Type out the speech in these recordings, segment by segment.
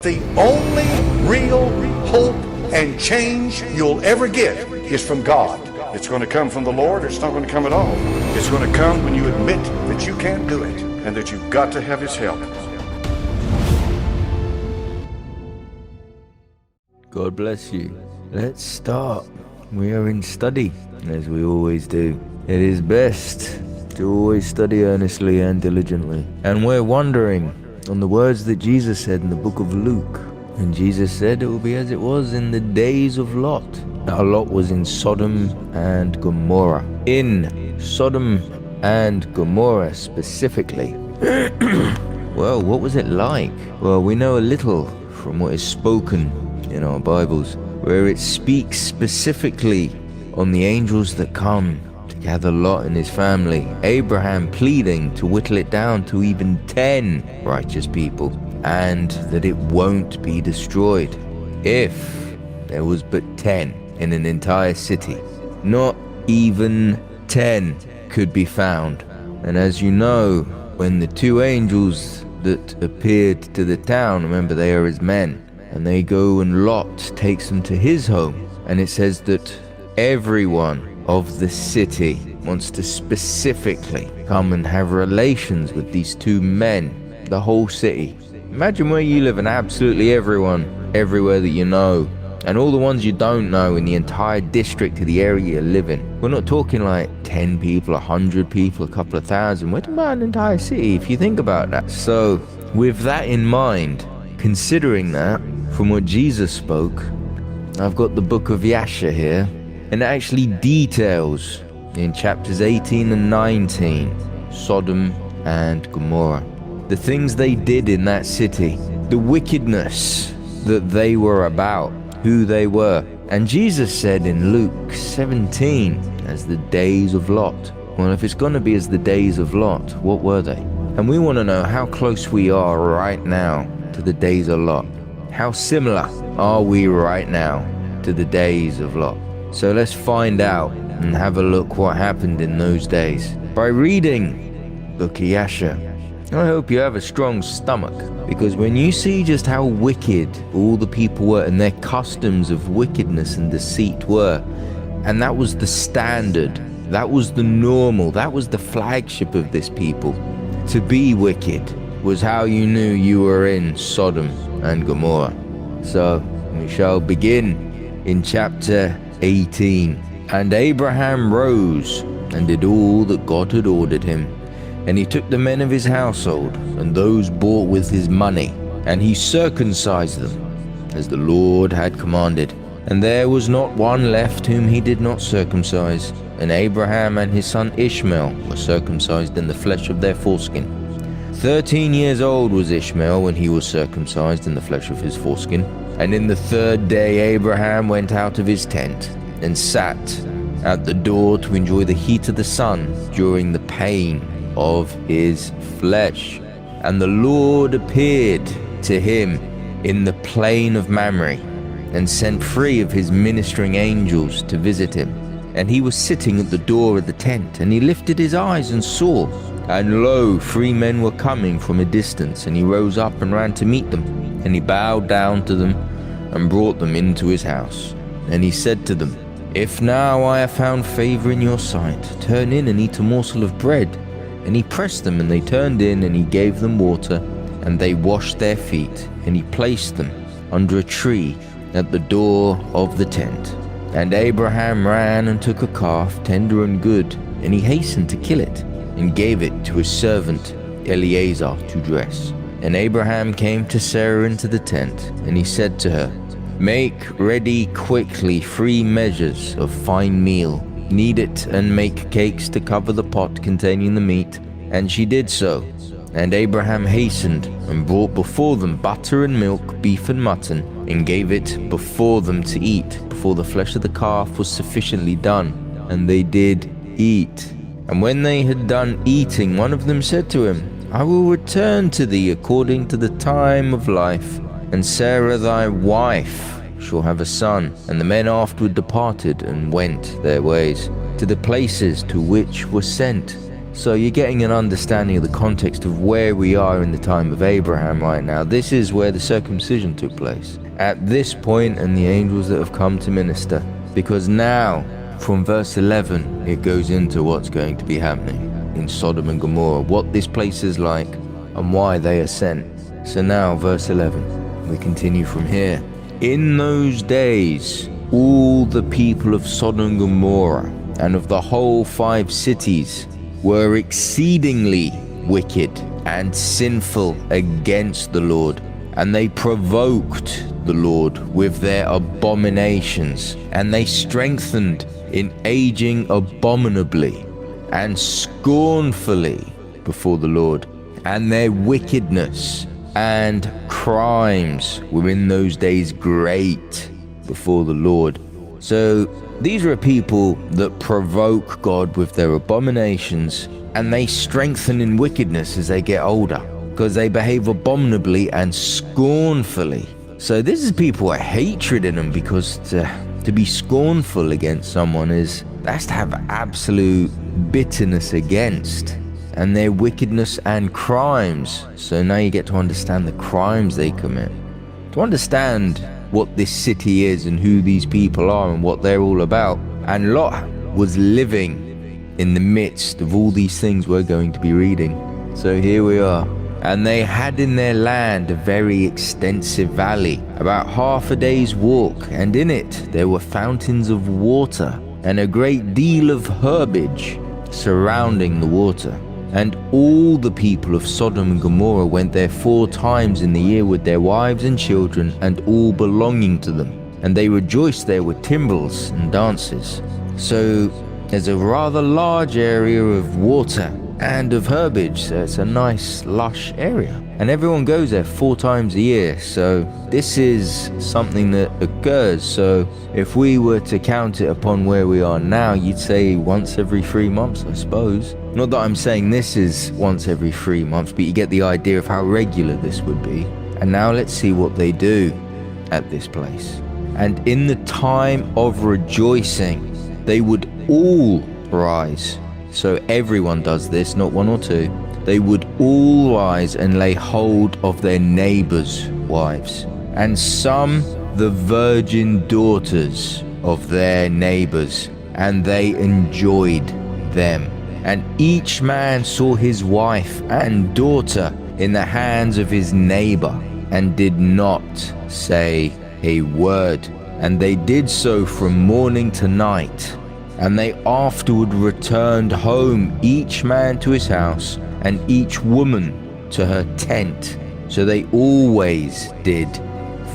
The only real hope and change you'll ever get is from God. It's going to come from the Lord, or it's not going to come at all. It's going to come when you admit that you can't do it and that you've got to have His help. God bless you. Let's start. We are in study, as we always do. It is best to always study earnestly and diligently. And we're wondering on the words that Jesus said in the book of Luke. And Jesus said it will be as it was in the days of Lot. Now Lot was in Sodom and Gomorrah. In Sodom and Gomorrah specifically. Well, what was it like? Well, we know a little from what is spoken in our Bibles, where it speaks specifically on the angels that come to gather Lot and his family. Abraham pleading to whittle it down to even 10 righteous people, and that it won't be destroyed if there was but 10 in an entire city. Not even 10 could be found. And as you know, when the two angels that appeared to the town, remember they are his men, and they go and Lot takes them to his home, and it says that everyone of the city wants to specifically come and have relations with these two men, the whole city. Imagine where you live and absolutely everyone, everywhere that you know, and all the ones you don't know in the entire district of the area you live in. We're not talking like 10 people, 100 people, a couple of thousand. We're talking about an entire city, if you think about that. So, with that in mind, considering that, from what Jesus spoke, I've got the book of Yasha here, and it actually details in chapters 18 and 19, Sodom and Gomorrah. The things they did in that city, the wickedness that they were about, who they were. And Jesus said in Luke 17, as the days of Lot. Well, if it's going to be as the days of Lot, what were they? And we want to know how close we are right now to the days of Lot. How similar are we right now to the days of Lot? So let's find out and have a look what happened in those days by reading Book of Yasha. I hope you have a strong stomach, because when you see just how wicked all the people were and their customs of wickedness and deceit were, and that was the standard, that was the normal, that was the flagship of this people. To be wicked was how you knew you were in Sodom and Gomorrah. So we shall begin in chapter 18. And Abraham rose and did all that God had ordered him. And he took the men of his household, and those bought with his money, and he circumcised them, as the Lord had commanded. And there was not one left whom he did not circumcise. And Abraham and his son Ishmael were circumcised in the flesh of their foreskin. 13 years old was Ishmael when he was circumcised in the flesh of his foreskin. And in the third day Abraham went out of his tent, and sat at the door to enjoy the heat of the sun during the pain of his flesh. And the Lord appeared to him in the plain of Mamre, and sent 3 of his ministering angels to visit him. And he was sitting at the door of the tent, and he lifted his eyes and saw, and lo, 3 men were coming from a distance, and he rose up and ran to meet them. And he bowed down to them, and brought them into his house. And he said to them, If now I have found favor in your sight, turn in and eat a morsel of bread. And he pressed them, and they turned in, and he gave them water, and they washed their feet, and he placed them under a tree at the door of the tent. And Abraham ran and took a calf, tender and good, and he hastened to kill it, and gave it to his servant Eliezer to dress. And Abraham came to Sarah into the tent, and he said to her, Make ready quickly 3 measures of fine meal. Knead it and make cakes to cover the pot containing the meat. And she did so. And Abraham hastened and brought before them butter and milk, beef and mutton, and gave it before them to eat, before the flesh of the calf was sufficiently done. And they did eat. And when they had done eating, one of them said to him, I will return to thee according to the time of life, and Sarah thy wife shall have a son. And the men afterward departed and went their ways to the places to which were sent. So you're getting an understanding of the context of where we are in the time of Abraham right now. This is where the circumcision took place. At this point, and the angels that have come to minister. Because now, from verse 11, it goes into what's going to be happening in Sodom and Gomorrah, what this place is like, and why they are sent. So now, verse 11, we continue from here. In those days, all the people of Sodom and Gomorrah, and of the whole 5 cities, were exceedingly wicked and sinful against the Lord, and they provoked the Lord with their abominations, and they strengthened in aging abominably and scornfully before the Lord, and their wickedness and crimes were in those days great before the Lord. So these are people that provoke God with their abominations, and they strengthen in wickedness as they get older, because they behave abominably and scornfully. So this is people with hatred in them, because to be scornful against someone that's to have absolute bitterness against, and their wickedness and crimes. So now you get to understand the crimes they commit, to understand what this city is and who these people are and what they're all about. And Lot was living in the midst of all these things we're going to be reading. So here we are. And they had in their land a very extensive valley, about half a day's walk, and in it there were fountains of water, and a great deal of herbage surrounding the water. And all the people of Sodom and Gomorrah went there 4 times in the year with their wives and children, and all belonging to them. And they rejoiced there with timbrels and dances. So there's a rather large area of water and of herbage, so it's a nice lush area, and everyone goes there 4 times a year. So this is something that occurs. So if we were to count it upon where we are now, you'd say once every 3 months, I suppose. Not that I'm saying this is once every 3 months, but you get the idea of how regular this would be. And now let's see what they do at this place. And in the time of rejoicing, they would all rise. So everyone does this, not 1 or 2. They would all rise and lay hold of their neighbors' wives, and some the virgin daughters of their neighbors, and they enjoyed them. And each man saw his wife and daughter in the hands of his neighbor, and did not say a word. And they did so from morning to night. And they afterward returned home, each man to his house, and each woman to her tent. So they always did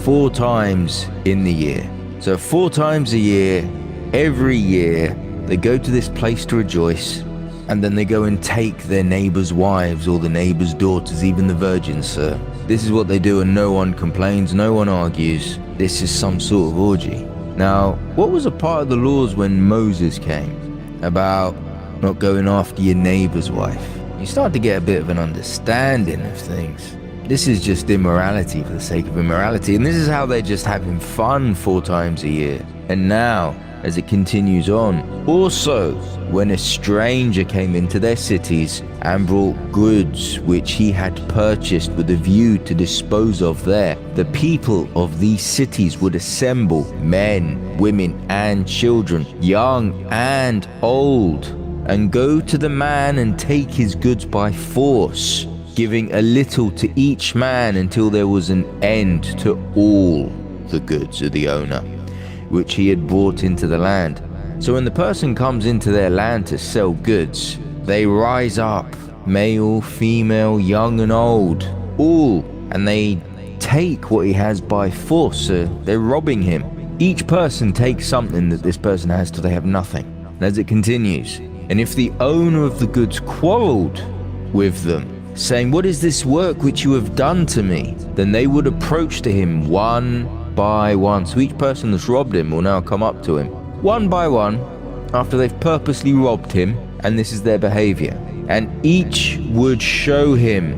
4 times in the year. So 4 times a year, every year, they go to this place to rejoice, and then they go and take their neighbors' wives or the neighbors' daughters, even the virgins, sir. This is what they do, and no one complains, no one argues. This is some sort of orgy. Now, what was a part of the laws when Moses came about not going after your neighbor's wife? You start to get a bit of an understanding of things. This is just immorality for the sake of immorality, and this is how they're just having fun 4 times a year. And now, as it continues on, also when a stranger came into their cities and brought goods which he had purchased with a view to dispose of there, the people of these cities would assemble, men, women, and children, young and old, and go to the man and take his goods by force, giving a little to each man until there was an end to all the goods of the owner, which he had brought into the land. So when the person comes into their land to sell goods, they rise up, male, female, young and old, all, and they take what he has by force. So they're robbing him. Each person takes something that this person has till they have nothing. And as it continues, and if the owner of the goods quarreled with them, saying, "What is this work which you have done to me?" then they would approach to him one by one. So each person that's robbed him will now come up to him one by one after they've purposely robbed him, and this is their behavior. And each would show him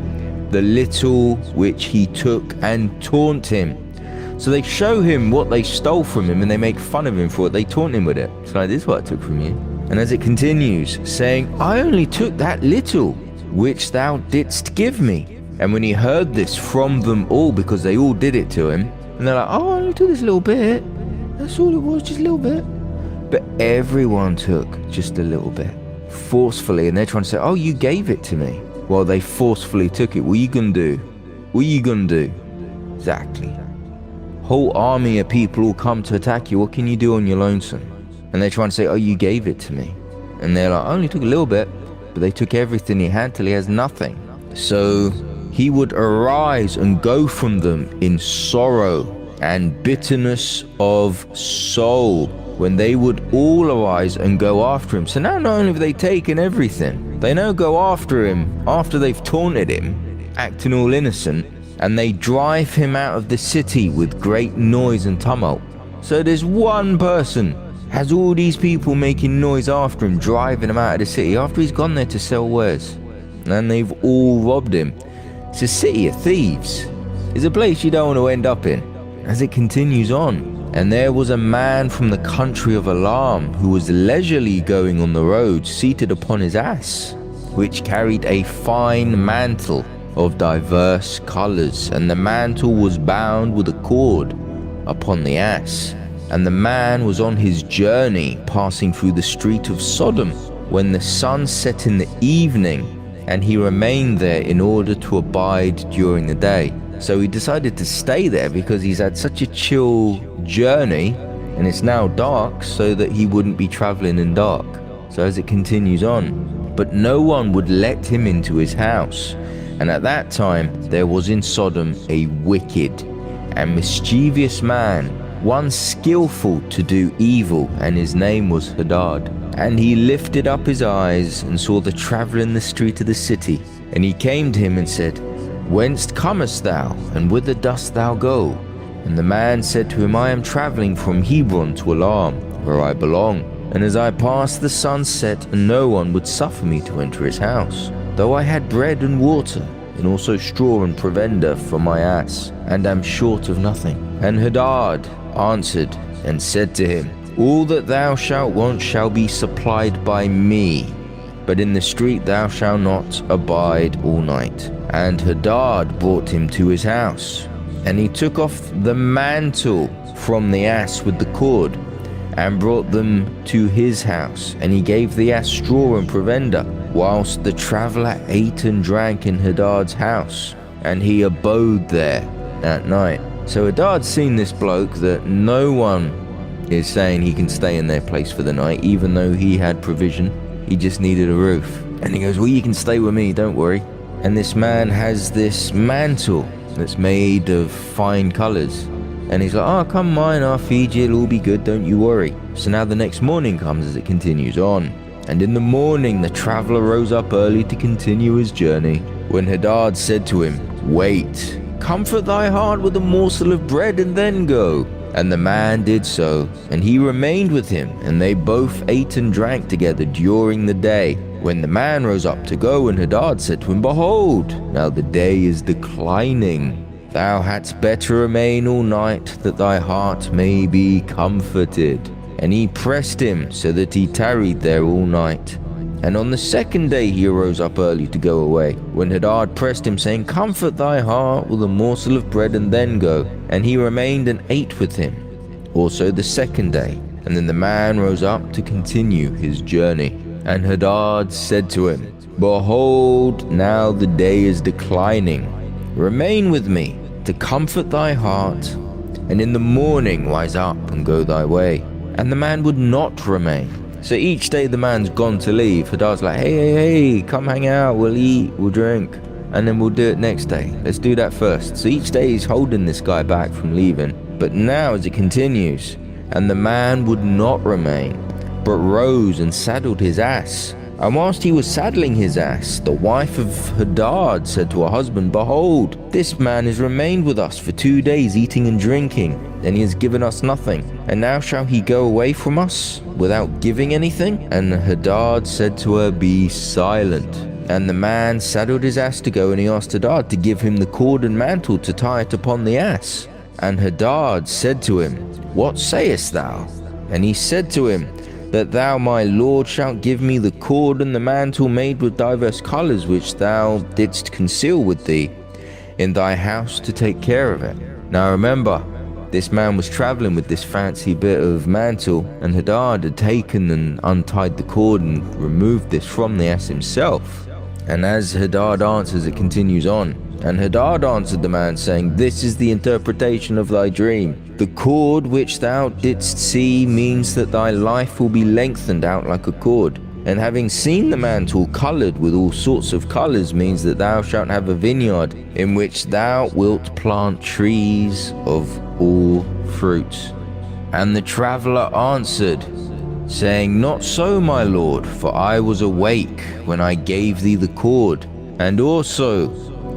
the little which he took and taunt him. So they show him what they stole from him, and they make fun of him for it. They taunt him with it. It's like, "This is what I took from you." And as it continues, saying, I only took that little which thou didst give me. And when he heard this from them all, because they all did it to him, and they're like, oh, I only took this little bit. That's all it was, just a little bit. But everyone took just a little bit, forcefully. And they're trying to say, oh, you gave it to me. Well, they forcefully took it. What are you going to do? What are you going to do? Exactly. Whole army of people will come to attack you. What can you do on your lonesome? And they're trying to say, oh, you gave it to me. And they're like, I only took a little bit. But they took everything he had till he has nothing. So he would arise and go from them in sorrow and bitterness of soul, when they would all arise and go after him. So now not only have they taken everything, they now go after him after they've taunted him, acting all innocent, and they drive him out of the city with great noise and tumult. So there's one person has all these people making noise after him, driving him out of the city after he's gone there to sell wares, and they've all robbed him. It's a city of thieves. It's a place you don't want to end up in. As it continues on, and there was a man from the country of Elam who was leisurely going on the road, seated upon his ass, which carried a fine mantle of diverse colours, and the mantle was bound with a cord upon the ass. And the man was on his journey, passing through the street of Sodom, when the sun set in the evening, and he remained there in order to abide during the day. So he decided to stay there because he's had such a chill journey, and it's now dark, so that he wouldn't be traveling in dark. So as it continues on, but no one would let him into his house. And at that time there was in Sodom a wicked and mischievous man, one skillful to do evil, and his name was Hadad. And he lifted up his eyes and saw the traveller in the street of the city, and he came to him and said, Whence comest thou, and whither dost thou go? And the man said to him, I am travelling from Hebron to Elam, where I belong. And as I passed the sun set, and no one would suffer me to enter his house, though I had bread and water, and also straw and provender for my ass, and am short of nothing. And Hadad answered and said to him, All that thou shalt want shall be supplied by me, but in the street thou shalt not abide all night. And Hadad brought him to his house, and he took off the mantle from the ass with the cord, and brought them to his house, and he gave the ass straw and provender, whilst the traveller ate and drank in Hadad's house, and he abode there at night. So Hadad's seen this bloke that no one is saying he can stay in their place for the night, even though he had provision. He just needed a roof. And he goes, well, you can stay with me, don't worry. And this man has this mantle that's made of fine colours. And he's like, oh, come mine, I'll feed you, it'll all be good, don't you worry. So now the next morning comes as it continues on. And in the morning the traveller rose up early to continue his journey, when Hadad said to him, Wait, comfort thy heart with a morsel of bread and then go. And the man did so, and he remained with him, and they both ate and drank together during the day. When the man rose up to go, and Hadad said to him, Behold, now the day is declining. Thou hadst better remain all night, that thy heart may be comforted. And he pressed him, so that he tarried there all night. And on the second day he arose up early to go away, when Hadad pressed him, saying, Comfort thy heart with a morsel of bread and then go. And he remained and ate with him, also the second day. And then the man rose up to continue his journey. And Hadad said to him, Behold, now the day is declining. Remain with me to comfort thy heart, and in the morning rise up and go thy way. And the man would not remain. So each day the man's gone to leave, Hadad's like, hey, come hang out, we'll eat, we'll drink, and then we'll do it next day. Let's do that first. So each day he's holding this guy back from leaving. But now as it continues, and the man would not remain, but rose and saddled his ass. And whilst he was saddling his ass, the wife of Hadad said to her husband, Behold, this man has remained with us for 2 days, eating and drinking, and he has given us nothing. And now shall he go away from us without giving anything? And Hadad said to her, Be silent. And the man saddled his ass to go, and he asked Hadad to give him the cord and mantle to tie it upon the ass. And Hadad said to him, What sayest thou? And he said to him, that thou, my lord, shalt give me the cord and the mantle made with diverse colours, which thou didst conceal with thee in thy house to take care of it. Now remember, this man was travelling with this fancy bit of mantle, and Hadad had taken and untied the cord and removed this from the ass himself. And as Hadad answers, it continues on. And Hadad answered the man, saying, This is the interpretation of thy dream. The cord which thou didst see means that thy life will be lengthened out like a cord. And having seen the mantle coloured with all sorts of colours means that thou shalt have a vineyard in which thou wilt plant trees of all fruits. And the traveller answered, saying, Not so, my lord, for I was awake when I gave thee the cord, and also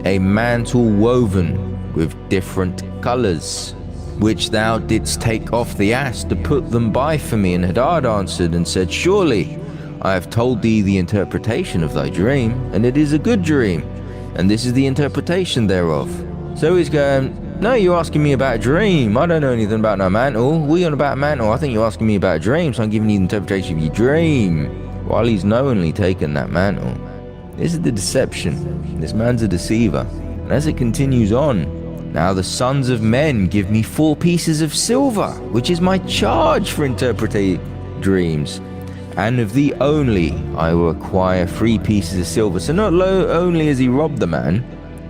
a mantle woven with different colours, which thou didst take off the ass to put them by for me. And Hadad answered and said, Surely I have told thee the interpretation of thy dream, and it is a good dream, and this is the interpretation thereof. So he's going, No, you're asking me about a dream. I don't know anything about no mantle. What are you on about a mantle? I think you're asking me about a dream, so I'm giving you the interpretation of your dream. While he's knowingly taken that mantle. This is the deception. This man's a deceiver. And as it continues on, now the sons of men give me 4 pieces of silver, which is my charge for interpreting dreams. And of thee only I will acquire 3 pieces of silver. So not only has he robbed the man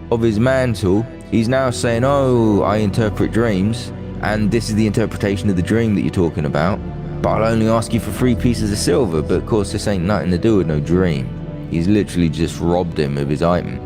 of his mantle, he's now saying, Oh, I interpret dreams, and this is the interpretation of the dream that you're talking about, but I'll only ask you for 3 pieces of silver. But of course this ain't nothing to do with no dream. He's literally just robbed him of his item,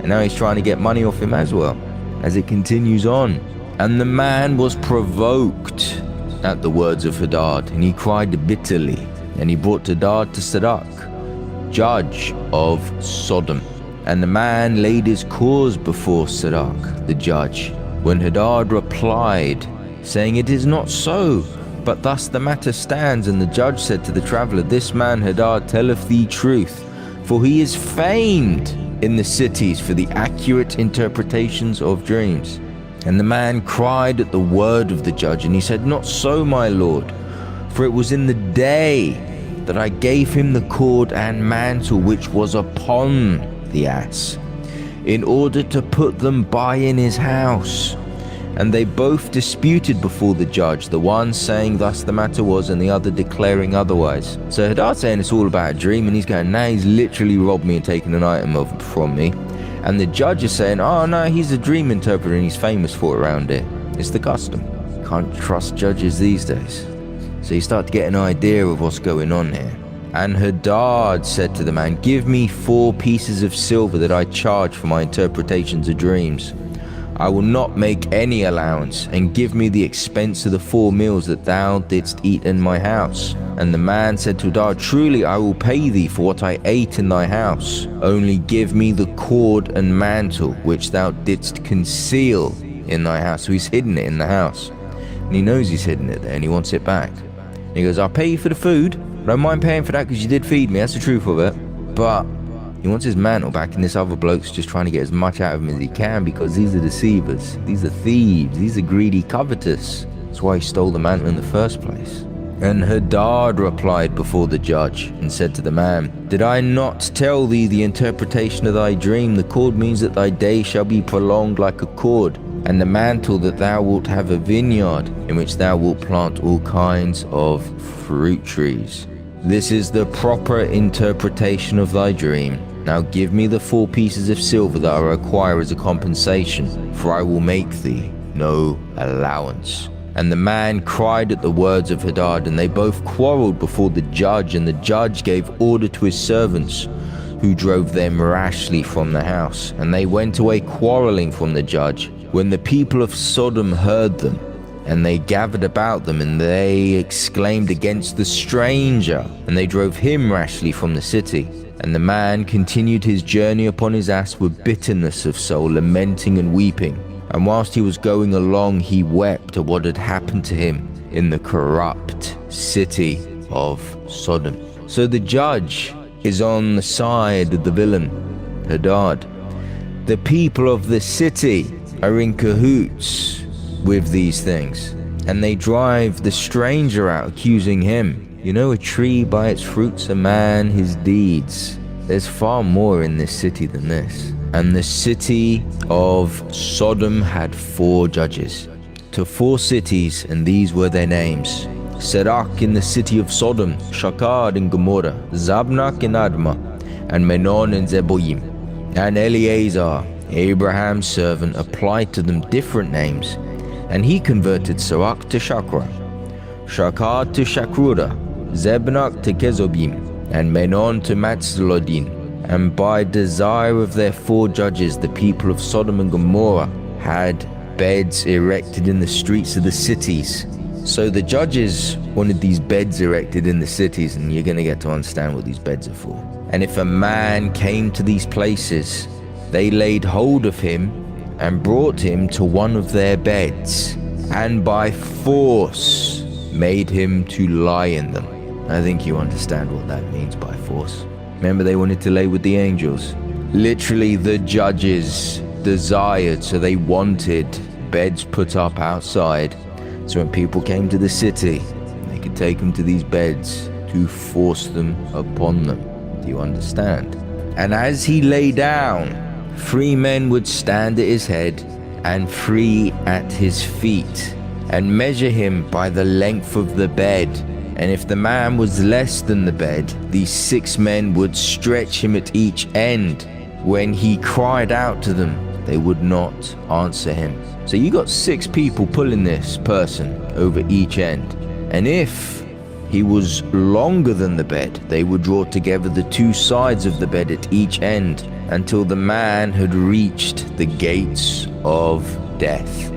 and now he's trying to get money off him as well. As it continues on, and the man was provoked at the words of Hadad, and he cried bitterly, and he brought Hadad to Sadak, judge of Sodom. And the man laid his cause before Sadak, the judge. When Hadad replied, saying, It is not so, but thus the matter stands. And the judge said to the traveller, This man Hadad telleth thee truth, for he is famed in the cities for the accurate interpretations of dreams. And the man cried at the word of the judge, and he said, Not so, my lord, for it was in the day that I gave him the cord and mantle which was upon the ass, in order to put them by in his house. And they both disputed before the judge, the one saying thus the matter was, and the other declaring otherwise. So Hadad saying it's all about a dream, and he's going, Nah, he's literally robbed me and taken an item from me. And the judge is saying, Oh no, he's a dream interpreter and he's famous for it around here. It's the custom. Can't trust judges these days. So you start to get an idea of what's going on here. And Hadad said to the man, Give me 4 pieces of silver that I charge for my interpretations of dreams. I will not make any allowance, and give me the expense of the 4 meals that thou didst eat in my house. And the man said to Hadad, Truly I will pay thee for what I ate in thy house. Only give me the cord and mantle which thou didst conceal in thy house. So he's hidden it in the house. And he knows he's hidden it there, and he wants it back. And he goes, I'll pay you for the food. I don't mind paying for that because you did feed me, that's the truth of it. But he wants his mantle back, and this other bloke's just trying to get as much out of him as he can, because these are deceivers, these are thieves, these are greedy, covetous. That's why he stole the mantle in the first place. And Hadad replied before the judge and said to the man, Did I not tell thee the interpretation of thy dream? The cord means that thy day shall be prolonged like a cord, and the mantle that thou wilt have a vineyard in which thou wilt plant all kinds of fruit trees. This is the proper interpretation of thy dream. Now give me the 4 pieces of silver that I require as a compensation, for I will make thee no allowance. And the man cried at the words of Hadad, and they both quarreled before the judge, and the judge gave order to his servants, who drove them rashly from the house. And they went away quarreling from the judge. When the people of Sodom heard them, and they gathered about them, and they exclaimed against the stranger, and they drove him rashly from the city. And the man continued his journey upon his ass with bitterness of soul, lamenting and weeping. And whilst he was going along, he wept at what had happened to him in the corrupt city of Sodom. So the judge is on the side of the villain, Hadad. The people of the city are in cahoots with these things, and they drive the stranger out, accusing him You know a tree by its fruits, a man his deeds. There's far more in this city than this. And the city of Sodom had 4 judges to 4 cities, and these were their names: Sirach in the city of Sodom, Shakar in Gomorrah, Zabnak in Admah, and Menon in Zeboim. And Eleazar, Abraham's servant, applied to them different names, and he converted Sirach to Shakra, Shakar to Shakrura, Zebnak to Kezobim, and Menon to Matzlodin. And by desire of their 4 judges, the people of Sodom and Gomorrah had beds erected in the streets of the cities. So the judges wanted these beds erected in the cities, and you're going to get to understand what these beds are for. And if a man came to these places, they laid hold of him and brought him to one of their beds, and by force made him to lie in them. I think you understand what that means by force. Remember, they wanted to lay with the angels. Literally, the judges desired, so they wanted beds put up outside, so when people came to the city, they could take them to these beds to force them upon them. Do you understand? And as he lay down, 3 men would stand at his head and 3 at his feet, and measure him by the length of the bed. And if the man was less than the bed, these 6 men would stretch him at each end. When he cried out to them, they would not answer him. So you got 6 people pulling this person over each end. And if he was longer than the bed, they would draw together the 2 sides of the bed at each end until the man had reached the gates of death.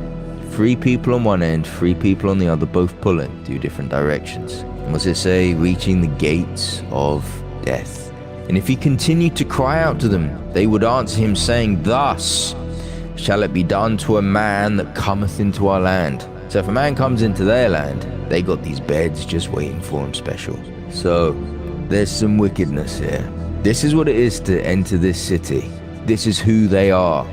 3 people on one end, 3 people on the other, both pulling 2 different directions. And what's it say? Reaching the gates of death. And if he continued to cry out to them, they would answer him, saying, "Thus shall it be done to a man that cometh into our land." So if a man comes into their land, they got these beds just waiting for him special. So there's some wickedness here. This is what it is to enter this city. This is who they are.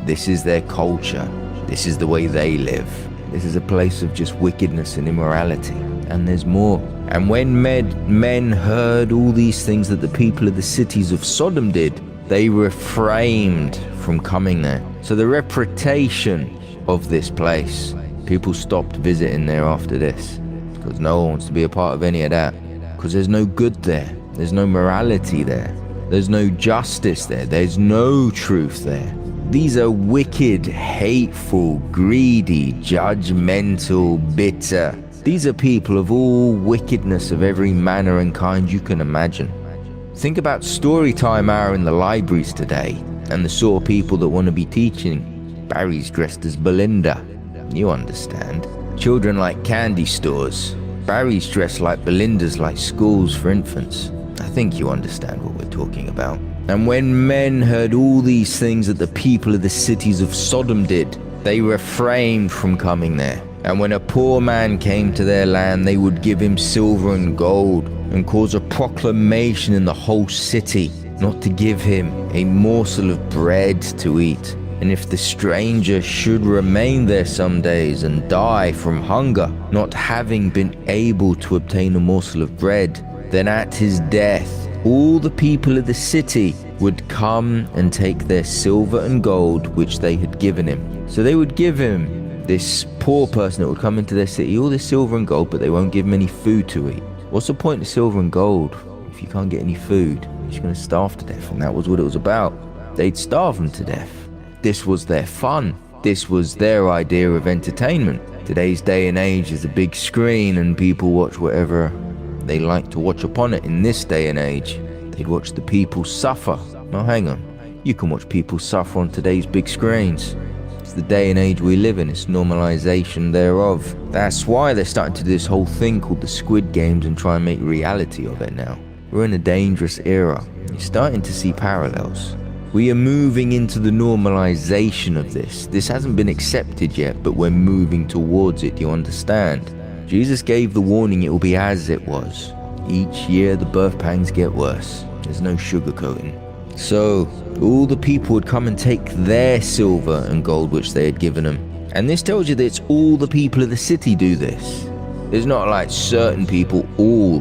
This is their culture. This is the way they live. This is a place of just wickedness and immorality. And there's more. And when men heard all these things that the people of the cities of Sodom did, they refrained from coming there. So the reputation of this place, people stopped visiting there after this, because no one wants to be a part of any of that. Because there's no good there. There's no morality there. There's no justice there. There's no truth there. These are wicked, hateful, greedy, judgmental, bitter. These are people of all wickedness of every manner and kind you can imagine. Think about storytime hour in the libraries today, and the sort of people that want to be teaching. Barry's dressed as Belinda. You understand. Children like candy stores. Barry's dressed like Belinda's like schools for infants. I think you understand what we're talking about. And when men heard all these things that the people of the cities of Sodom did, they refrained from coming there. And when a poor man came to their land, they would give him silver and gold, and cause a proclamation in the whole city not to give him a morsel of bread to eat. And if the stranger should remain there some days and die from hunger, not having been able to obtain a morsel of bread, then at his death all the people of the city would come and take their silver and gold which they had given him. So they would give him, this poor person that would come into their city, all this silver and gold, but they won't give him any food to eat. What's the point of silver and gold if you can't get any food? You're just going to starve to death. And that was what it was about. They'd starve them to death. This was their fun. This was their idea of entertainment. Today's day and age is a big screen and people watch whatever they like to watch upon it. In this day and age, they'd watch the people suffer. Now hang on, you can watch people suffer on today's big screens. It's the day and age we live in, it's normalization thereof. That's why they're starting to do this whole thing called the Squid Games and try and make reality of it now. We're in a dangerous era. You're starting to see parallels. We are moving into the normalization of this. This hasn't been accepted yet, but we're moving towards it, you understand? Jesus gave the warning it will be as it was. Each year the birth pangs get worse. There's no sugarcoating. So all the people would come and take their silver and gold which they had given them. And this tells you that it's all the people of the city do this. It's not like certain people, all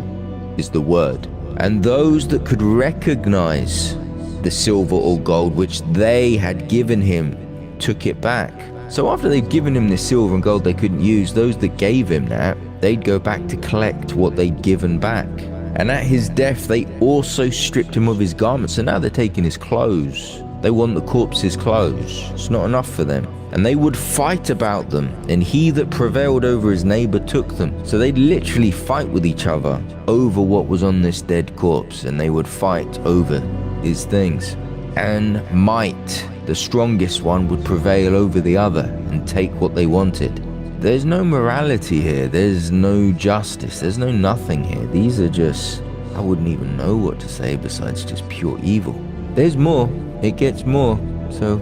is the word. And those that could recognize the silver or gold which they had given him took it back. So after they'd given him the silver and gold they couldn't use, those that gave him that, they'd go back to collect what they'd given back. And at his death, they also stripped him of his garments. So now they're taking his clothes. They want the corpse's clothes. It's not enough for them. And they would fight about them. And he that prevailed over his neighbor took them. So they'd literally fight with each other over what was on this dead corpse. And they would fight over his things. And might, the strongest one, would prevail over the other and take what they wanted. There's no morality here. There's no justice. There's no nothing here. These are just, I wouldn't even know what to say besides just pure evil. There's more. It gets more. So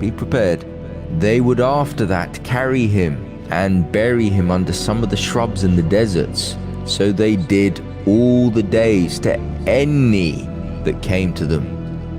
be prepared. They would after that carry him and bury him under some of the shrubs in the deserts. So they did all the days to any that came to them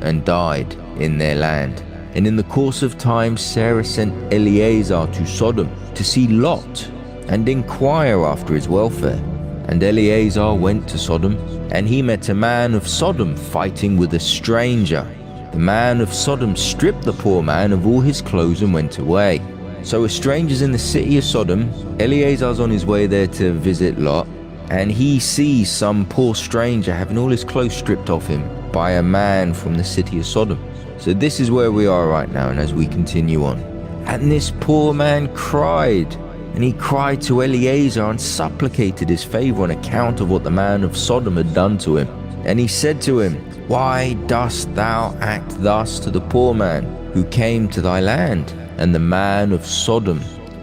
and died in their land. And in the course of time, Sarah sent Eleazar to Sodom to see Lot and inquire after his welfare. And Eleazar went to Sodom, and he met a man of Sodom fighting with a stranger. The man of Sodom stripped the poor man of all his clothes and went away. So a stranger's in the city of Sodom. Eleazar's on his way there to visit Lot, and he sees some poor stranger having all his clothes stripped off him by a man from the city of Sodom. So this is where we are right now, and as we continue on. And this poor man cried, and he cried to Eleazar and supplicated his favor on account of what the man of Sodom had done to him. And he said to him, "Why dost thou act thus to the poor man who came to thy land?" And the man of Sodom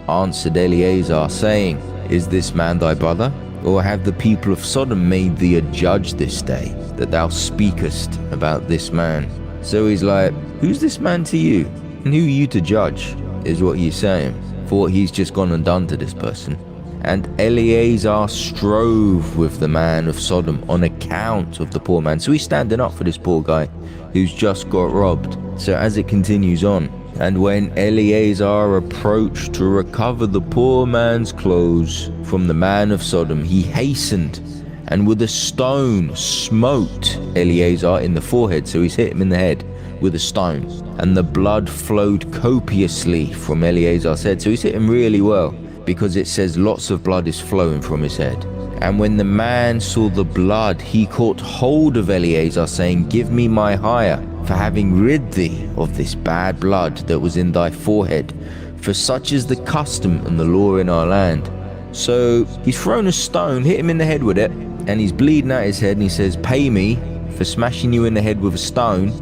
answered Eleazar, saying, "Is this man thy brother? Or have the people of Sodom made thee a judge this day, that thou speakest about this man?" So he's like, "Who's this man to you? And who are you to judge?" is what he's saying, for what he's just gone and done to this person. And Eleazar strove with the man of Sodom on account of the poor man. So he's standing up for this poor guy who's just got robbed. So as it continues on, and when Eleazar approached to recover the poor man's clothes from the man of Sodom, he hastened and with a stone smote Eleazar in the forehead. So he's hit him in the head with a stone, and the blood flowed copiously from Eleazar's head. So he's hit him really well, because it says lots of blood is flowing from his head. And when the man saw the blood, he caught hold of Eleazar, saying, "Give me my hire for having rid thee of this bad blood that was in thy forehead, for such is the custom and the law in our land." So he's thrown a stone, hit him in the head with it, and he's bleeding out his head, and he says, "Pay me for smashing you in the head with a stone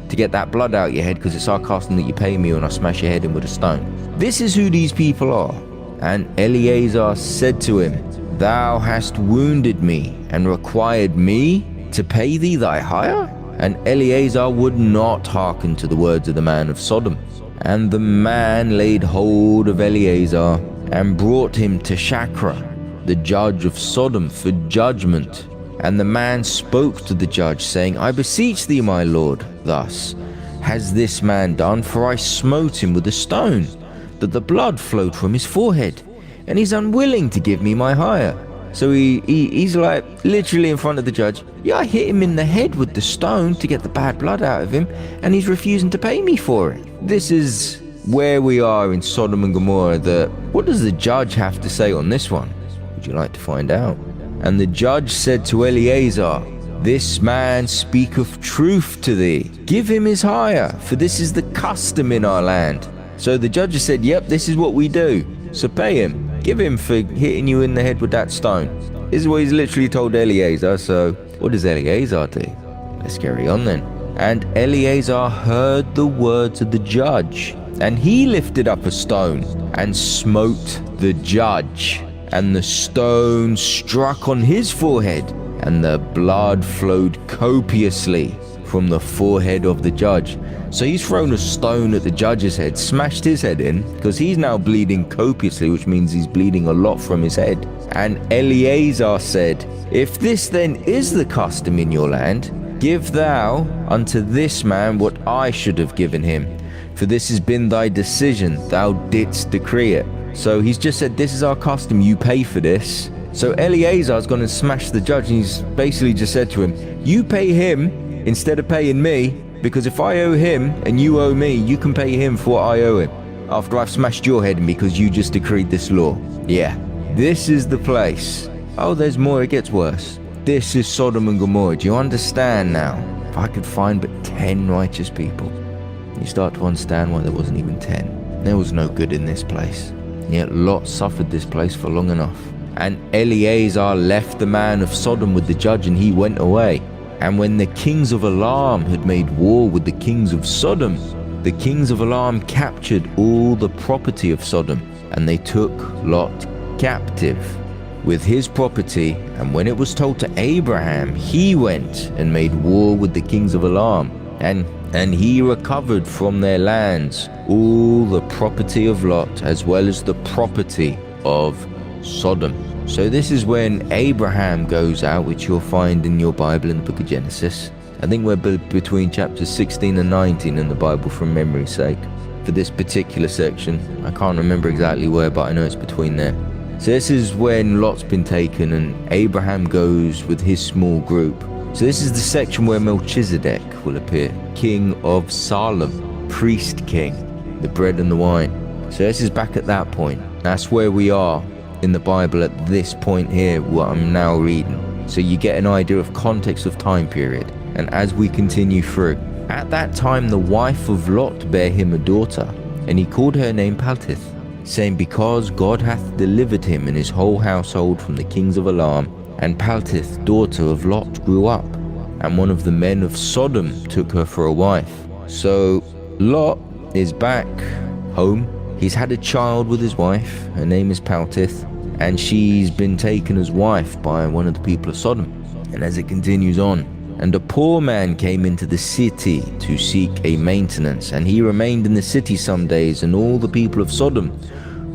to get that blood out your head, because it's our custom that you pay me when I smash your head in with a stone." This is who these people are. And Eleazar said to him, "Thou hast wounded me and required me to pay thee thy hire?" And Eleazar would not hearken to the words of the man of Sodom. And the man laid hold of Eleazar and brought him to Shachra, the judge of Sodom, for judgment. And the man spoke to the judge, saying, "I beseech thee, my lord, thus has this man done, for I smote him with a stone, that the blood flowed from his forehead, and he's unwilling to give me my hire." So he's like literally in front of the judge, "Yeah, I hit him in the head with the stone to get the bad blood out of him, and he's refusing to pay me for it." This is where we are in Sodom and Gomorrah. What does the judge have to say on this one? Would you like to find out? And the judge said to Eleazar, "This man speaketh truth to thee. Give him his hire, for this is the custom in our land." So the judge said, "Yep, this is what we do. So pay him. Give him for hitting you in the head with that stone." This is what he's literally told Eleazar. So what does Eleazar do? Let's carry on then. And Eleazar heard the words of the judge, and he lifted up a stone and smote the judge. And the stone struck on his forehead, and the blood flowed copiously from the forehead of the judge. So he's thrown a stone at the judge's head, smashed his head in, because he's now bleeding copiously, which means he's bleeding a lot from his head. And Eleazar said, "If this then is the custom in your land, give thou unto this man what I should have given him. For this has been thy decision, thou didst decree it." So he's just said, "This is our custom, you pay for this." So Eleazar's gone and smashed the judge, and he's basically just said to him, you pay him instead of paying me, because if I owe him and you owe me, you can pay him for what I owe him after I've smashed your head in because you just decreed this law. Yeah, this is the place. Oh, there's more, it gets worse. This is Sodom and Gomorrah. Do you understand now? If I could find but 10 righteous people, you start to understand why there wasn't even 10. There was no good in this place. Yet Lot suffered this place for long enough. And Eleazar left the man of Sodom with the judge, and he went away. And when the kings of Elam had made war with the kings of Sodom, the kings of Elam captured all the property of Sodom, and they took Lot captive with his property. And when it was told to Abraham, he went and made war with the kings of Elam, and he recovered from their lands all the property of Lot, as well as the property of Sodom. So this is when Abraham goes out, which you'll find in your Bible in the book of Genesis. I think we're between chapters 16 and 19 in the Bible from memory's sake. For this particular section, I can't remember exactly where, but I know it's between there. So this is when Lot's been taken and Abraham goes with his small group. So this is the section where Melchizedek will appear, king of Salem, priest king, the bread and the wine. So this is back at that point. That's where we are in the Bible at this point here, what I'm now reading. So you get an idea of context of time period. And as we continue through, at that time the wife of Lot bare him a daughter, and he called her name Paltith, saying, because God hath delivered him and his whole household from the kings of Elam. And Paltith, daughter of Lot, grew up, and one of the men of Sodom took her for a wife. So Lot is back home. He's had a child with his wife. Her name is Paltith, and she's been taken as wife by one of the people of Sodom. And as it continues on, and a poor man came into the city to seek a maintenance, and he remained in the city some days, and all the people of Sodom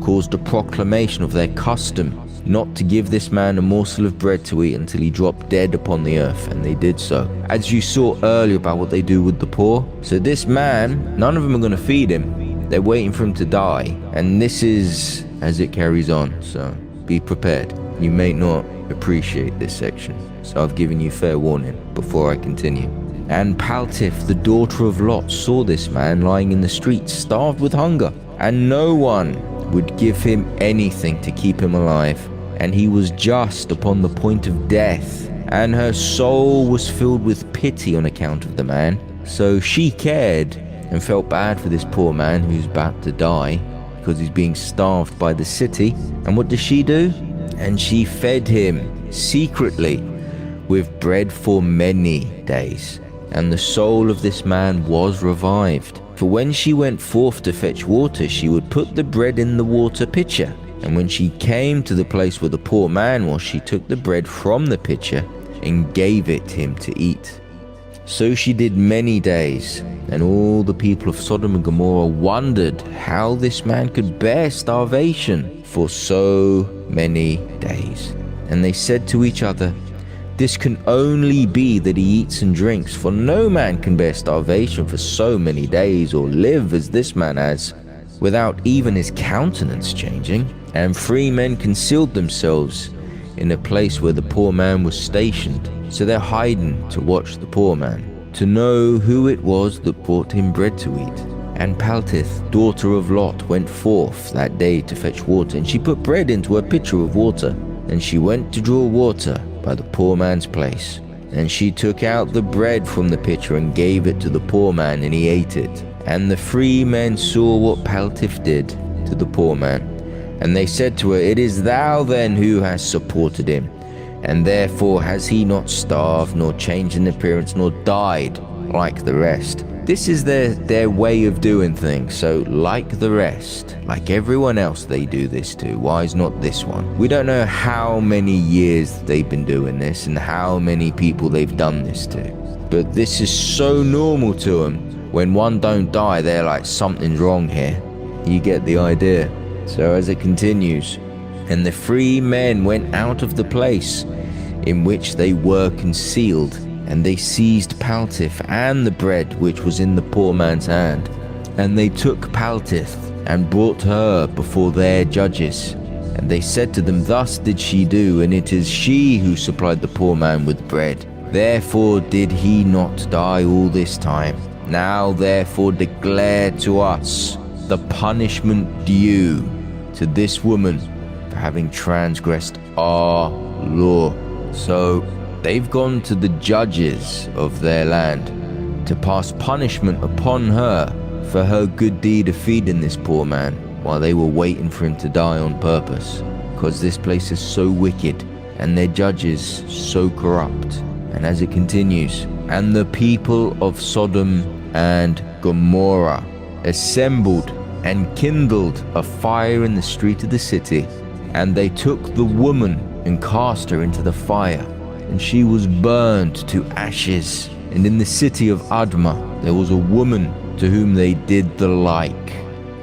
caused a proclamation of their custom not to give this man a morsel of bread to eat until he dropped dead upon the earth, and they did so. As you saw earlier about what they do with the poor, so this man, none of them are going to feed him. They're waiting for him to die, and this is as it carries on, so be prepared. You may not appreciate this section, so I've given you fair warning before I continue. And Paltith, the daughter of Lot, saw this man lying in the street, starved with hunger, and no one would give him anything to keep him alive, and he was just upon the point of death, and her soul was filled with pity on account of the man. So she cared and felt bad for this poor man who's about to die because he's being starved by the city. And what does she do? And she fed him secretly with bread for many days. And the soul of this man was revived. For when she went forth to fetch water, she would put the bread in the water pitcher. And when she came to the place where the poor man was, she took the bread from the pitcher and gave it him to eat. So she did many days, and all the people of Sodom and Gomorrah wondered how this man could bear starvation for so many days. And they said to each other, this can only be that he eats and drinks, for no man can bear starvation for so many days or live as this man has, without even his countenance changing. And 3 men concealed themselves in a place where the poor man was stationed. So they're hiding to watch the poor man, to know who it was that brought him bread to eat. And Paltith, daughter of Lot, went forth that day to fetch water, and she put bread into a pitcher of water. And she went to draw water by the poor man's place. And she took out the bread from the pitcher and gave it to the poor man, and he ate it. And the 3 men saw what Paltith did to the poor man. And they said to her, it is thou then who hast supported him, and therefore has he not starved, nor changed in appearance, nor died like the rest. This is their way of doing things. So like the rest, like everyone else they do this to, why is not this one? We don't know how many years they've been doing this and how many people they've done this to. But this is so normal to them. When one don't die, they're like, something's wrong here. You get the idea. So as it continues, and the 3 men went out of the place in which they were concealed, and they seized Paltith and the bread which was in the poor man's hand. And they took Paltith and brought her before their judges. And they said to them, thus did she do, and it is she who supplied the poor man with bread. Therefore did he not die all this time. Now therefore declare to us the punishment due to this woman for having transgressed our law. So they've gone to the judges of their land to pass punishment upon her for her good deed of feeding this poor man while they were waiting for him to die on purpose, because this place is so wicked and their judges so corrupt. And as it continues, and the people of Sodom and Gomorrah assembled and kindled a fire in the street of the city, and they took the woman and cast her into the fire, and she was burned to ashes. And in the city of Admah there was a woman to whom they did the like.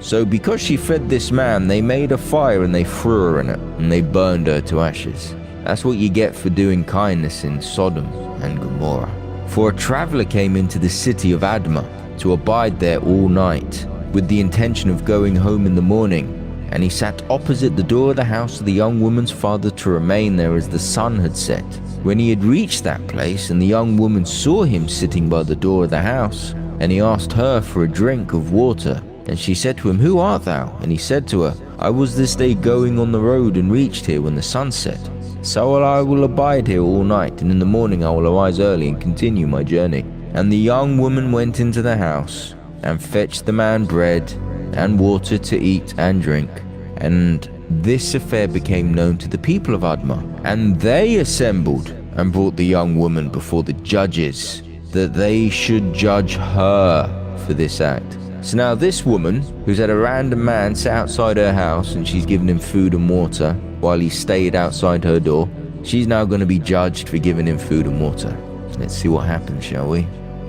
So because she fed this man, they made a fire and they threw her in it, and they burned her to ashes. That's what you get for doing kindness in Sodom and Gomorrah. For a traveler came into the city of Admah to abide there all night, with the intention of going home in the morning. And he sat opposite the door of the house of the young woman's father to remain there as the sun had set. When he had reached that place, and the young woman saw him sitting by the door of the house, and he asked her for a drink of water. And she said to him, who art thou? And he said to her, I was this day going on the road and reached here when the sun set. So I will abide here all night, and in the morning I will arise early and continue my journey. And the young woman went into the house and fetched the man bread and water to eat and drink. And this affair became known to the people of Admah, and they assembled and brought the young woman before the judges, that they should judge her for this act. So now this woman, who's had a random man sit outside her house and she's given him food and water while he stayed outside her door, she's now going to be judged for giving him food and water. Let's see what happens, shall we?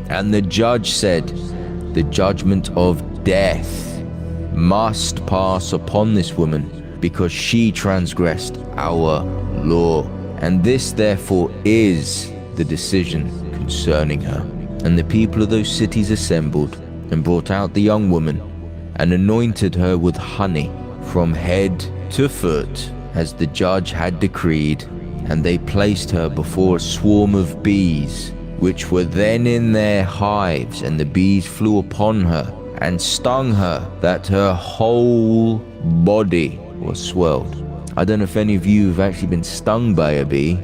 And the judge said, the judgment of death must pass upon this woman, because she transgressed our law. And this therefore is the decision concerning her. And the people of those cities assembled and brought out the young woman and anointed her with honey from head to foot, as the judge had decreed. And they placed her before a swarm of bees, which were then in their hives, and the bees flew upon her and stung her, that her whole body was swelled. I don't know if any of you have actually been stung by a bee.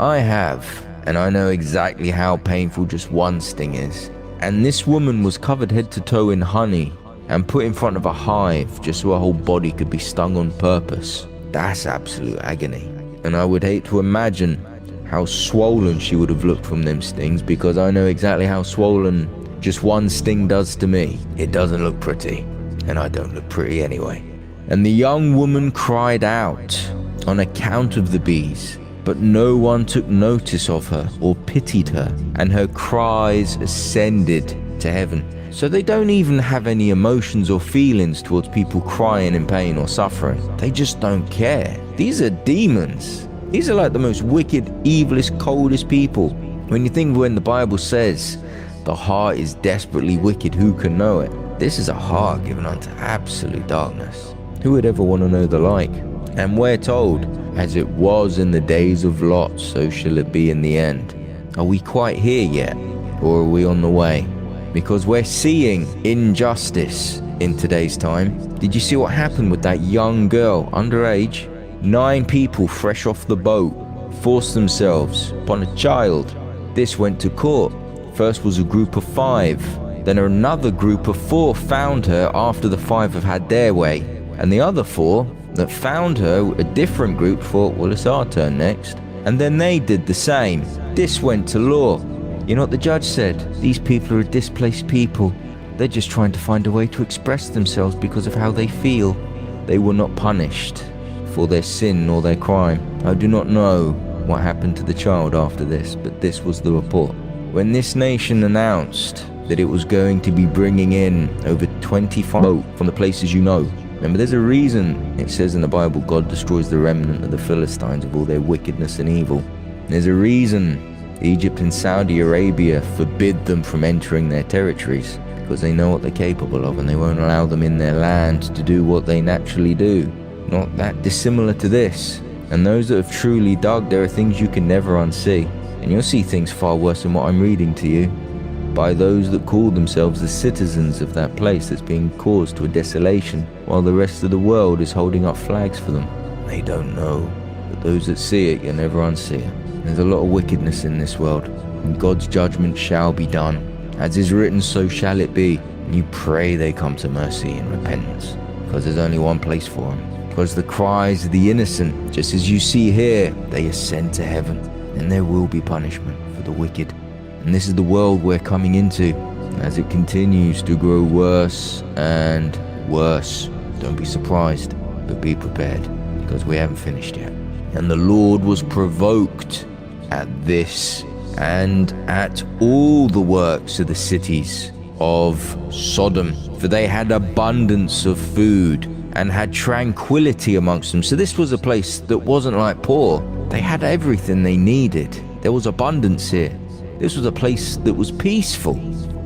I have, and I know exactly how painful just one sting is. And this woman was covered head to toe in honey and put in front of a hive just so her whole body could be stung on purpose. That's absolute agony. And I would hate to imagine how swollen she would have looked from them stings, because I know exactly how swollen just one sting does to me. It doesn't look pretty, and I don't look pretty anyway. And the young woman cried out on account of the bees, but no one took notice of her or pitied her, and her cries ascended to heaven. So they don't even have any emotions or feelings towards people crying in pain or suffering. They just don't care. These are demons. These are like the most wicked, evilest, coldest people. When you think when the Bible says the heart is desperately wicked, who can know it? This is a heart given unto absolute darkness. Who would ever want to know the like? And we're told, as it was in the days of Lot, so shall it be in the end. Are we quite here yet? Or are we on the way? Because we're seeing injustice in today's time. Did you see what happened with that young girl, underage? 9 people fresh off the boat forced themselves upon a child. This went to court. First was a group of 5. Then another group of 4 found her after the 5 have had their way. And the other 4 that found her, a different group, thought, well, it's our turn next. And then they did the same. This went to law. You know what the judge said? These people are a displaced people. They're just trying to find a way to express themselves because of how they feel. They were not punished for their sin or their crime. I do not know what happened to the child after this, but this was the report. When this nation announced that it was going to be bringing in over 25 boats from the places you know. Remember, there's a reason it says in the Bible God destroys the remnant of the Philistines of all their wickedness and evil. There's a reason Egypt and Saudi Arabia forbid them from entering their territories, because they know what they're capable of and they won't allow them in their land to do what they naturally do. not that dissimilar to this. And those that have truly dug, there are things you can never unsee. And you'll see things far worse than what I'm reading to you, by those that call themselves the citizens of that place that's being caused to a desolation, while the rest of the world is holding up flags for them. They don't know, but those that see it, you'll never unsee it. There's a lot of wickedness in this world, and God's judgment shall be done. As is written, so shall it be. And you pray they come to mercy and repentance, because there's only one place for them. Because the cries of the innocent, just as you see here, they ascend to heaven, and there will be punishment for the wicked. And this is the world we're coming into, as it continues to grow worse and worse. Don't be surprised, but be prepared, because we haven't finished yet. And the Lord was provoked at this, and at all the works of the cities of Sodom, for they had abundance of food, and had tranquility amongst them. So this was a place that wasn't like poor. They had everything they needed. There was abundance here. This was a place that was peaceful,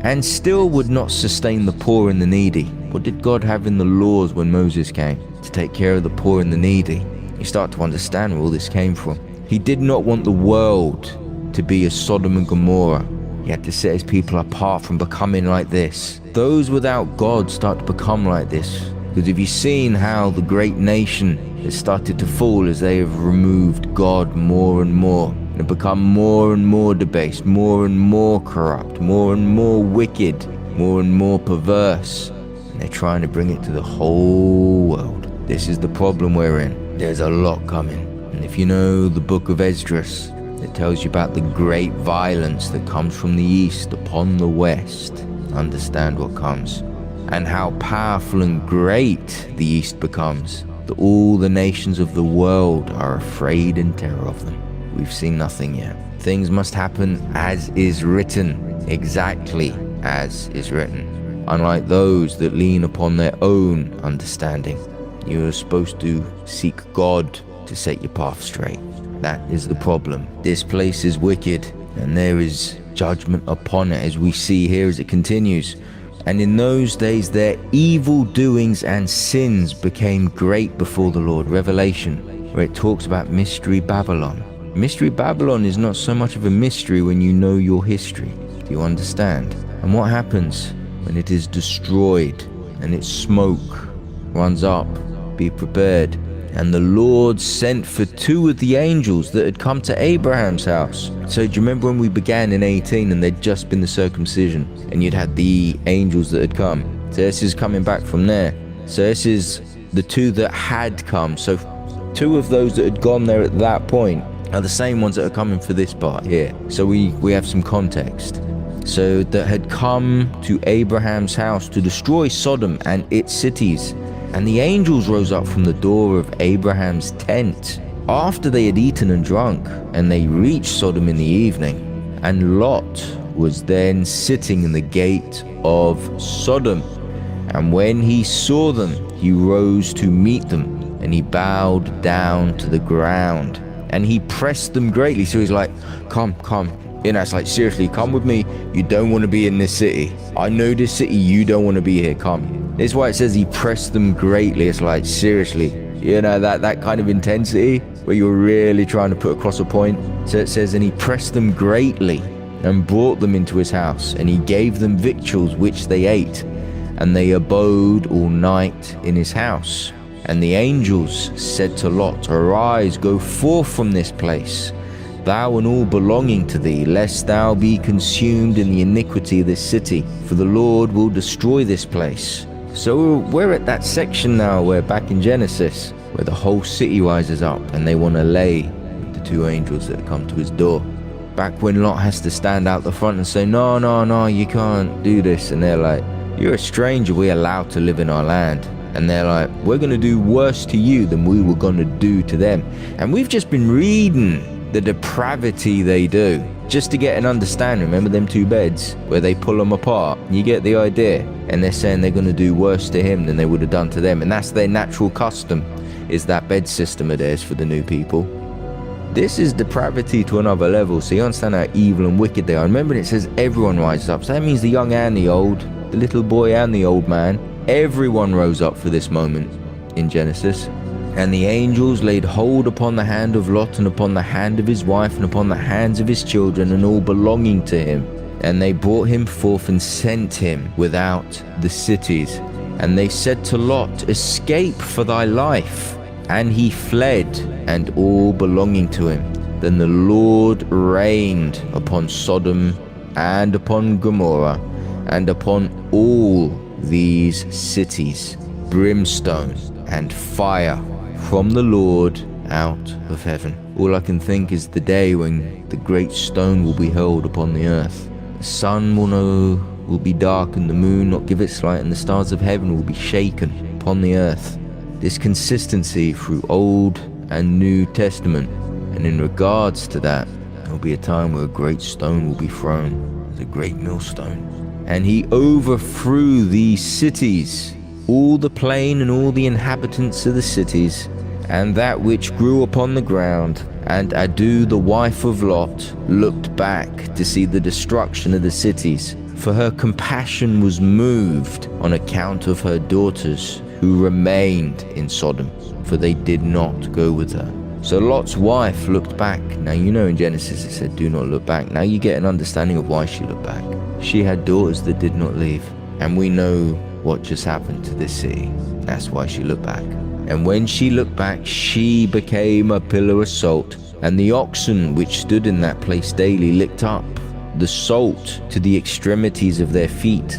and still would not sustain the poor and the needy. What did God have in the laws when Moses came? To take care of the poor and the needy. You start to understand where all this came from. He did not want the world to be a Sodom and Gomorrah. He had to set his people apart from becoming like this. Those without God start to become like this. Because have you seen how the great nation has started to fall as they have removed God more and more, and have become more and more debased, more and more corrupt, more and more wicked, more and more perverse, and they're trying to bring it to the whole world. This is the problem we're in. There's a lot coming. And if you know the book of Esdras, it tells you about the great violence that comes from the east upon the west. Understand what comes, and how powerful and great the east becomes, that all the nations of the world are afraid and terror of them. We've seen nothing yet. Things must happen as is written, exactly as is written. Unlike those that lean upon their own understanding, you are supposed to seek God to set your path straight. That is the problem. This place is wicked, and there is judgment upon it, as we see here as it continues. And in those days their evil doings and sins became great before the Lord. Revelation, where it talks about Mystery Babylon. Mystery Babylon is not so much of a mystery when you know your history. Do you understand? And what happens when it is destroyed and its smoke runs up? Be prepared. And the Lord sent for 2 of the angels that had come to Abraham's house. So do you remember when we began in 18 and there'd just been the circumcision, and you'd had the angels that had come? So this is coming back from there. So this is the 2 that had come. So 2 of those that had gone there at that point are the same ones that are coming for this part here. So we have some context. So that had come to Abraham's house to destroy Sodom and its cities. And the angels rose up from the door of Abraham's tent after they had eaten and drunk, and they reached Sodom in the evening. And Lot was then sitting in the gate of Sodom. And when he saw them, he rose to meet them, and he bowed down to the ground, and he pressed them greatly. So he's like, come. You know, it's like, seriously, come with me. You don't want to be in this city. I know this city. You don't want to be here. Come. This is why it says he pressed them greatly. It's like, seriously, you know, that kind of intensity where you're really trying to put across a point. So it says, and he pressed them greatly and brought them into his house, and he gave them victuals which they ate, and they abode all night in his house. And the angels said to Lot, arise, go forth from this place, thou and all belonging to thee, lest thou be consumed in the iniquity of this city, for the Lord will destroy this place. So we're at that section now where back in Genesis, where the whole city rises up and they want to lay with the 2 angels that come to his door. Back when Lot has to stand out the front and say, no, you can't do this. And they're like, you're a stranger, we're allowed to live in our land. And they're like, we're going to do worse to you than we were going to do to them. And we've just been reading the depravity they do, just to get an understanding. Remember them 2 beds where they pull them apart? You get the idea. And they're saying they're going to do worse to him than they would have done to them. And that's their natural custom, is that bed system of theirs for the new people. This is depravity to another level. So you understand how evil and wicked they are. Remember, it says everyone rises up. So that means the young and the old, the little boy and the old man, everyone rose up for this moment in Genesis. And the angels laid hold upon the hand of Lot, and upon the hand of his wife, and upon the hands of his children, and all belonging to him. And they brought him forth and sent him without the cities. And they said to Lot, Escape for thy life. And he fled, and all belonging to him. Then the Lord rained upon Sodom and upon Gomorrah, and upon all these cities, brimstone and fire from the Lord out of heaven. All I can think is the day when the great stone will be hurled upon the earth. The sun will be dark, and the moon not give its light, and the stars of heaven will be shaken upon the earth. This consistency through Old and New Testament. And in regards to that, there will be a time where a great stone will be thrown as a great millstone. And he overthrew these cities, all the plain and all the inhabitants of the cities, and that which grew upon the ground. And Adu, the wife of Lot, looked back to see the destruction of the cities, for her compassion was moved on account of her daughters who remained in Sodom, for they did not go with her. So Lot's wife looked back. Now you know in Genesis it said do not look back. Now you get an understanding of why she looked back. She had daughters that did not leave. And we know what just happened to this city. That's why she looked back. And when she looked back, she became a pillar of salt. And the oxen which stood in that place daily licked up the salt to the extremities of their feet.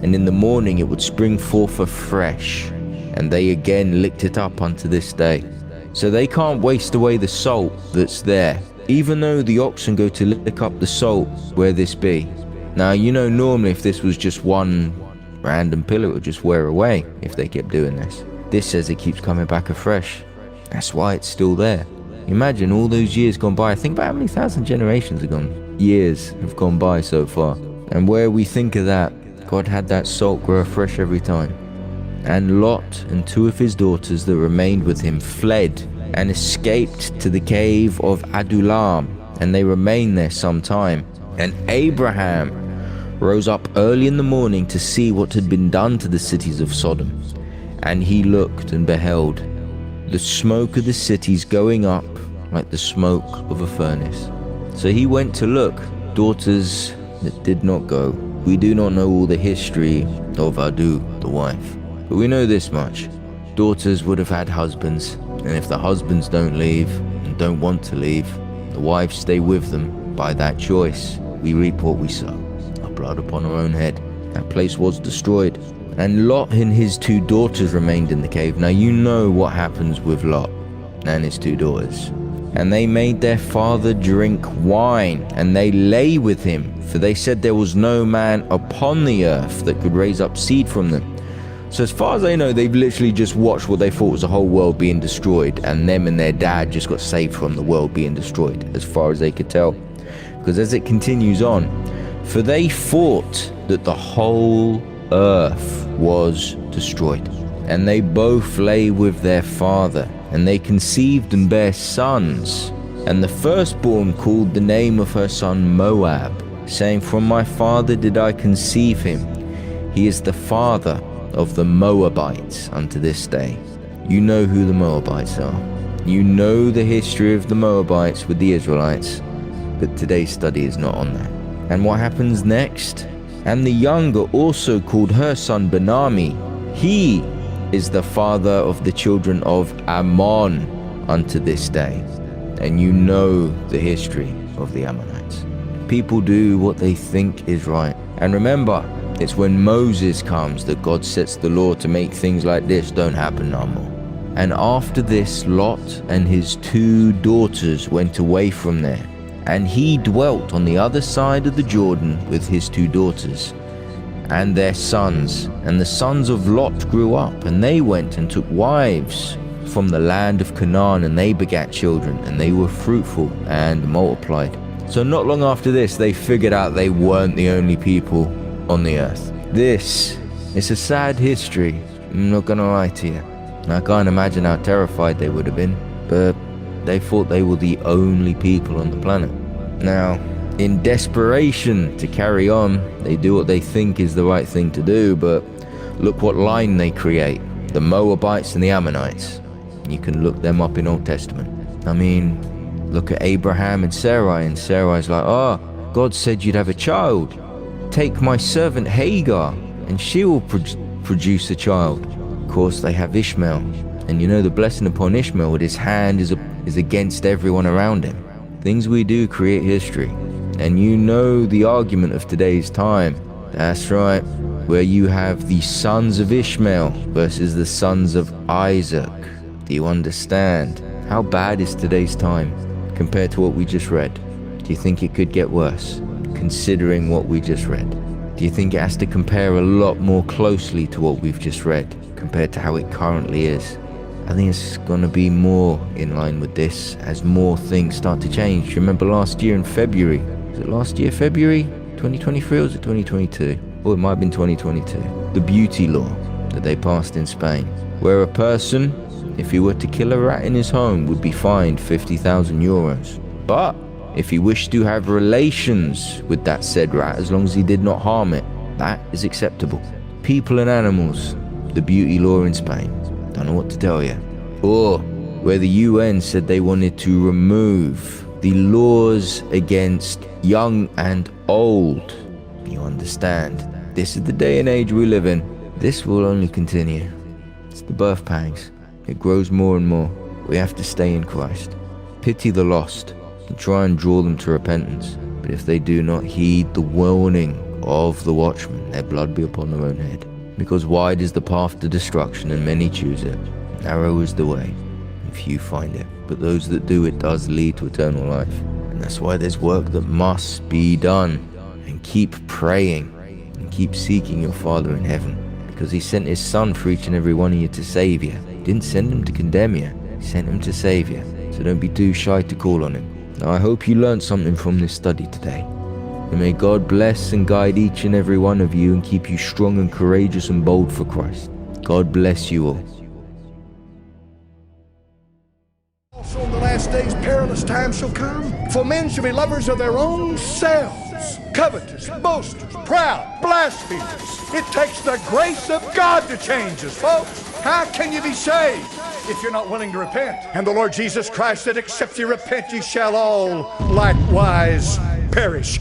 And in the morning it would spring forth afresh. And they again licked it up unto this day. So they can't waste away the salt that's there, even though the oxen go to lick up the salt where this be. Now you know normally if this was just one random pillar it would just wear away if they kept doing this. This says it keeps coming back afresh. That's why it's still there. Imagine all those years gone by. Think about how many thousand generations have gone. Years have gone by so far. And where we think of that, God had that salt grow afresh every time. And Lot and two of his daughters that remained with him fled and escaped to the cave of Adullam, and they remained there some time. And Abraham rose up early in the morning to see what had been done to the cities of Sodom. And he looked and beheld the smoke of the cities going up like the smoke of a furnace. So he went to look. Daughters that did not go. We do not know all the history of Adu, the wife. But we know this much. Daughters would have had husbands, and if the husbands don't leave and don't want to leave, the wives stay with them. By that choice, we reap what we sow. Our blood upon our own head. That place was destroyed. And Lot and his two daughters remained in the cave. Now you know what happens with Lot and his two daughters. And they made their father drink wine, and they lay with him, for they said there was no man upon the earth that could raise up seed from them. So as far as they know, they've literally just watched what they thought was the whole world being destroyed, and them and their dad just got saved from the world being destroyed, as far as they could tell. Because as it continues on, for they thought that the whole earth was destroyed. And they both lay with their father, and they conceived and bare sons. And the firstborn called the name of her son Moab, saying, From my father did I conceive him. He is the father of the Moabites unto this day. You know who the Moabites are. You know the history of the Moabites with the Israelites, but today's study is not on that. And what happens next? And the younger also called her son Benami. He is the father of the children of Ammon unto this day. And you know the history of the Ammonites. People do what they think is right. And remember, it's when Moses comes that God sets the law to make things like this don't happen no more. And after this, Lot and his two daughters went away from there. And he dwelt on the other side of the Jordan with his two daughters and their sons. And the sons of Lot grew up, and they went and took wives from the land of Canaan, and they begat children, and they were fruitful and multiplied. So not long after this, they figured out they weren't the only people on the earth. This is a sad history, I'm not gonna lie to you. I can't imagine how terrified they would have been, but they thought they were the only people on the planet. Now, in desperation to carry on, they do what they think is the right thing to do, but look what line they create. The Moabites and the Ammonites. And you can look them up in Old Testament. I mean, look at Abraham and Sarai, and Sarai's like, oh, God said you'd have a child. Take my servant Hagar, and she will produce a child. Of course, they have Ishmael. And you know the blessing upon Ishmael, with his hand is against everyone around him. Things we do create history. And you know the argument of today's time. That's right, where you have the sons of Ishmael versus the sons of Isaac. Do you understand? How bad is today's time compared to what we just read? Do you think it could get worse, considering what we just read? Do you think it has to compare a lot more closely to what we've just read, compared to how it currently is? I think it's going to be more in line with this as more things start to change. Remember last year in February? Was it last year, February 2023, or was it 2022? Or it might have been 2022. The beauty law that they passed in Spain, where a person, if he were to kill a rat in his home, would be fined 50,000 euros. But if he wished to have relations with that said rat, as long as he did not harm it, that is acceptable. People and animals, the beauty law in Spain. Don't know what to tell you. Or where the UN said they wanted to remove the laws against young and old. You understand? This is the day and age we live in. This will only continue. It's the birth pangs. It grows more and more. We have to stay in Christ. Pity the lost and try and draw them to repentance. But if they do not heed the warning of the watchman, their blood be upon their own head. Because wide is the path to destruction, and many choose it. Narrow is the way, and few find it. But those that do it does lead to eternal life. And that's why there's work that must be done. And keep praying, and keep seeking your Father in heaven. Because he sent his Son for each and every one of you to save you. He didn't send him to condemn you. He sent him to save you. So don't be too shy to call on him. Now I hope you learned something from this study today. And may God bless and guide each and every one of you and keep you strong and courageous and bold for Christ. God bless you all. Also in the last days perilous times shall come, for men shall be lovers of their own selves, covetous, boasters, proud, blasphemers. It takes the grace of God to change us, folks. How can you be saved if you're not willing to repent? And the Lord Jesus Christ said, except ye repent, ye shall all likewise perish.